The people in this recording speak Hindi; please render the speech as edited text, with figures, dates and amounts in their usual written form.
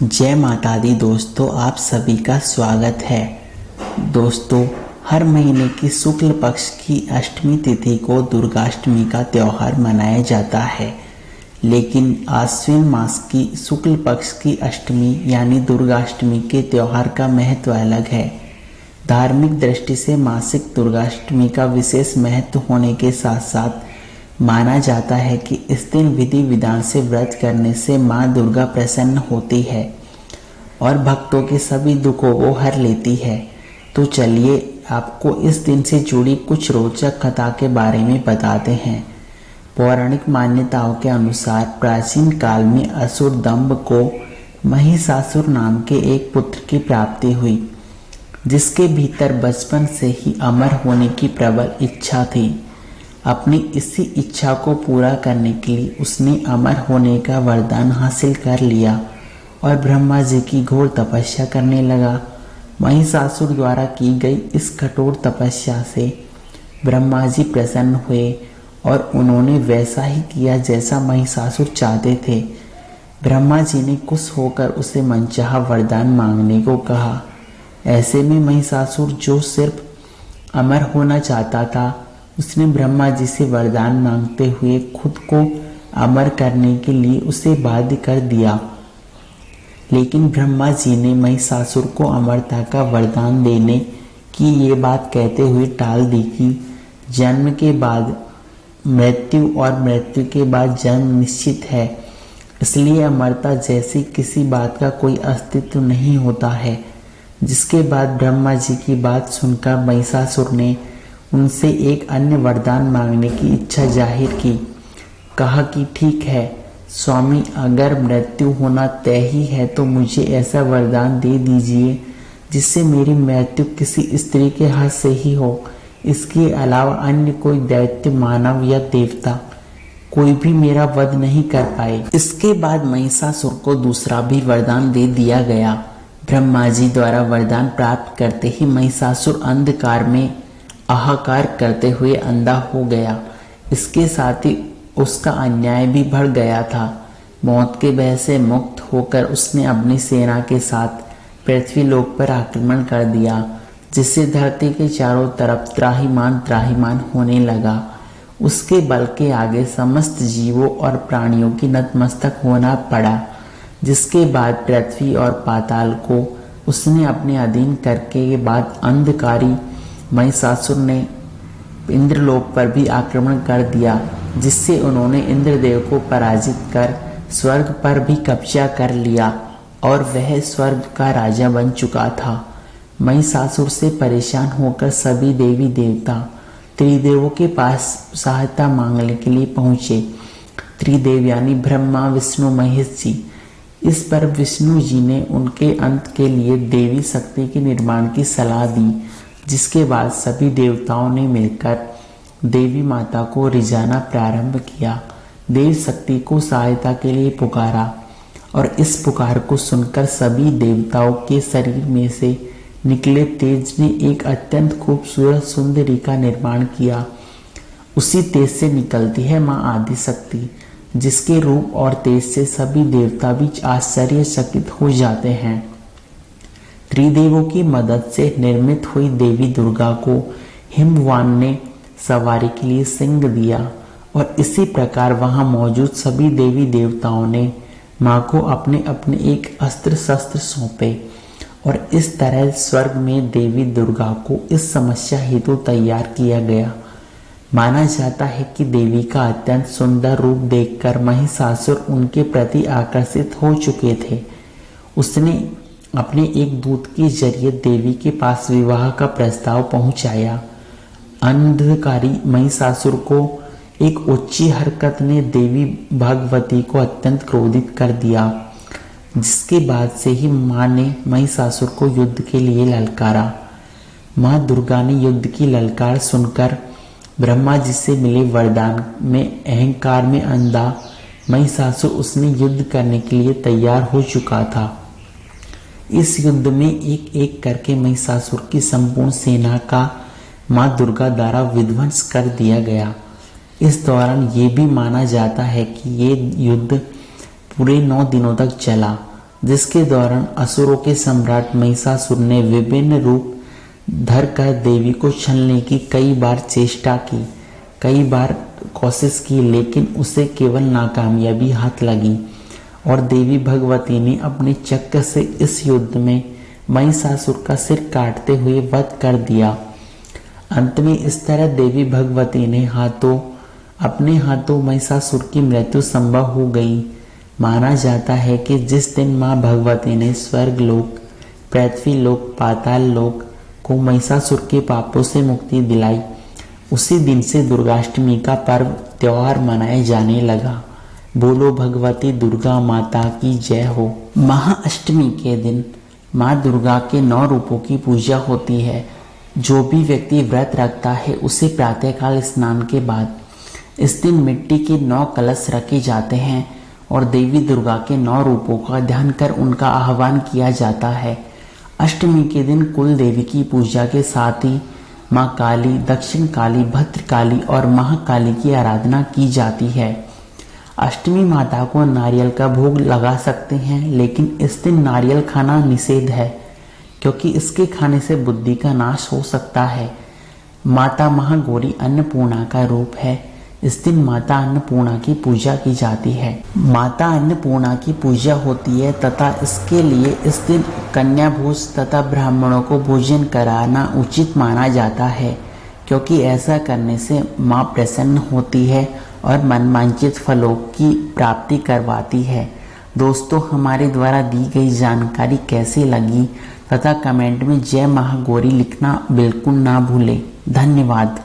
जय माता दी दोस्तों, आप सभी का स्वागत है। दोस्तों, हर महीने की शुक्ल पक्ष की अष्टमी तिथि को दुर्गाष्टमी का त्यौहार मनाया जाता है। लेकिन आश्विन मास की शुक्ल पक्ष की अष्टमी यानी दुर्गाष्टमी के त्यौहार का महत्व अलग है। धार्मिक दृष्टि से मासिक दुर्गाष्टमी का विशेष महत्व होने के साथ साथ माना जाता है कि इस दिन विधि विधान से व्रत करने से माँ दुर्गा प्रसन्न होती है और भक्तों के सभी दुखों को हर लेती है। तो चलिए आपको इस दिन से जुड़ी कुछ रोचक कथा के बारे में बताते हैं। पौराणिक मान्यताओं के अनुसार प्राचीन काल में असुर दंभ को महिषासुर नाम के एक पुत्र की प्राप्ति हुई, जिसके भीतर बचपन से ही अमर होने की प्रबल इच्छा थी। अपनी इसी इच्छा को पूरा करने के लिए उसने अमर होने का वरदान हासिल कर लिया और ब्रह्मा जी की घोर तपस्या करने लगा। महिषासुर द्वारा की गई इस कठोर तपस्या से ब्रह्मा जी प्रसन्न हुए और उन्होंने वैसा ही किया जैसा महिषासुर चाहते थे। ब्रह्मा जी ने खुश होकर उसे मनचाहा वरदान मांगने को कहा। ऐसे में महिषासुर, जो सिर्फ अमर होना चाहता था, उसने ब्रह्मा जी से वरदान मांगते हुए खुद को अमर करने के लिए उसे बाध्य कर दिया। लेकिन ब्रह्मा जी ने महिषासुर को अमरता का वरदान देने की ये बात कहते हुए टाल दी कि जन्म के बाद मृत्यु और मृत्यु के बाद जन्म निश्चित है, इसलिए अमरता जैसी किसी बात का कोई अस्तित्व नहीं होता है। जिसके बाद ब्रह्मा जी की बात सुनकर महिषासुर ने उनसे एक अन्य वरदान मांगने की इच्छा जाहिर की। कहा कि ठीक है स्वामी, अगर मृत्यु होना तय ही है तो मुझे ऐसा वरदान दे दीजिए जिससे मेरी मृत्यु किसी स्त्री के हाथ से ही हो। इसके अलावा अन्य कोई दैत्य, मानव या देवता कोई भी मेरा वध नहीं कर पाए। इसके बाद महिषासुर को दूसरा भी वरदान दे दिया गया। ब्रह्मा जी द्वारा वरदान प्राप्त करते ही महिषासुर अंधकार में हाहाकार करते हुए अंधा हो गया। इसके साथ ही उसका अन्याय भी बढ़ गया था। मौत के भय से मुक्त होकर उसने अपनी सेना के साथ पृथ्वी लोक पर आक्रमण कर दिया, जिससे धरती के चारों तरफ त्राहिमाम त्राहिमाम होने लगा। उसके बल के आगे समस्त जीवों और प्राणियों की नतमस्तक होना पड़ा। जिसके बाद पृथ्वी और पाताल को उसने अपने अधीन करके बाद अंधकारी महिषासुर ने इंद्रलोक पर भी आक्रमण कर दिया, जिससे उन्होंने इंद्रदेव को पराजित कर स्वर्ग पर भी कब्जा कर लिया और वह स्वर्ग का राजा बन चुका था। महिषासुर से परेशान होकर सभी देवी देवता त्रिदेवों के पास सहायता मांगने के लिए पहुंचे। त्रिदेव यानी ब्रह्मा, विष्णु, महेश जी। इस पर विष्णु जी ने उनके अंत के लिए देवी शक्ति के निर्माण की सलाह दी, जिसके बाद सभी देवताओं ने मिलकर देवी माता को रिझाना प्रारंभ किया। देव शक्ति को सहायता के लिए पुकारा और इस पुकार को सुनकर सभी देवताओं के शरीर में से निकले तेज ने एक अत्यंत खूबसूरत सुंदरी का निर्माण किया। उसी तेज से निकलती है माँ आदि शक्ति, जिसके रूप और तेज से सभी देवता भी आश्चर्यचकित हो जाते हैं। त्रिदेवों की मदद से निर्मित हुई देवी दुर्गा को हिमवान ने सवारी के लिए सिंह दिया और इसी प्रकार वहां मौजूद सभी देवी देवताओं ने मां को अपने अपने एक अस्त्र शस्त्र सौंपे और इस तरह स्वर्ग में देवी दुर्गा को इस समस्या हेतु तैयार किया गया। माना जाता है कि देवी का अत्यंत सुंदर रूप देखकर महिषासुर उनके प्रति आकर्षित हो चुके थे। उसने अपने एक दूत के जरिए देवी के पास विवाह का प्रस्ताव पहुंचाया। अंधकारी महिषासुर को एक उच्ची हरकत ने देवी भगवती को अत्यंत क्रोधित कर दिया, जिसके बाद से ही मां ने महिषासुर को युद्ध के लिए ललकारा। मां दुर्गा ने युद्ध की ललकार सुनकर ब्रह्मा जी से मिले वरदान में अहंकार में अंधा महिषासुर उसने युद्ध करने के लिए तैयार हो चुका था। इस युद्ध में एक एक करके महिषासुर की संपूर्ण सेना का मां दुर्गा द्वारा विध्वंस कर दिया गया। इस दौरान ये भी माना जाता है कि ये युद्ध पूरे 9 दिनों तक चला। जिसके दौरान असुरों के सम्राट महिषासुर ने विभिन्न रूप धरकर देवी को छलने की कई बार चेष्टा की, कई बार कोशिश की, लेकिन उसे केवल नाकामयाबी हाथ लगी और देवी भगवती ने अपने चक्र से इस युद्ध में महिषासुर का सिर काटते हुए वध कर दिया। अंत में इस तरह देवी भगवती ने अपने हाथों महिषासुर की मृत्यु संभव हो गई। माना जाता है कि जिस दिन मां भगवती ने स्वर्ग लोक, पृथ्वी लोक, पाताल लोक को महिषासुर के पापों से मुक्ति दिलाई, उसी दिन से दुर्गाष्टमी का पर्व त्योहार मनाया जाने लगा। बोलो भगवती दुर्गा माता की जय हो। महाअष्टमी के दिन माँ दुर्गा के 9 रूपों की पूजा होती है। जो भी व्यक्ति व्रत रखता है उसे प्रातःकाल स्नान के बाद इस दिन मिट्टी के 9 कलश रखे जाते हैं और देवी दुर्गा के 9 रूपों का ध्यान कर उनका आह्वान किया जाता है। अष्टमी के दिन कुल देवी की पूजा के साथ ही माँ काली, दक्षिण काली, भद्रकाली और महाकाली की आराधना की जाती है। अष्टमी माता को नारियल का भोग लगा सकते हैं, लेकिन इस दिन नारियल खाना निषेध है क्योंकि इसके खाने से बुद्धि का नाश हो सकता है। माता महागौरी अन्नपूर्णा का रूप है। इस दिन माता अन्नपूर्णा की पूजा की जाती है। माता अन्नपूर्णा की पूजा होती है तथा इसके लिए इस दिन कन्या भोज तथा ब्राह्मणों को भोजन कराना उचित माना जाता है, क्योंकि ऐसा करने से माँ प्रसन्न होती है और मनवांछित फलों की प्राप्ति करवाती है। दोस्तों, हमारे द्वारा दी गई जानकारी कैसी लगी तथा कमेंट में जय महागौरी लिखना बिल्कुल ना भूलें। धन्यवाद।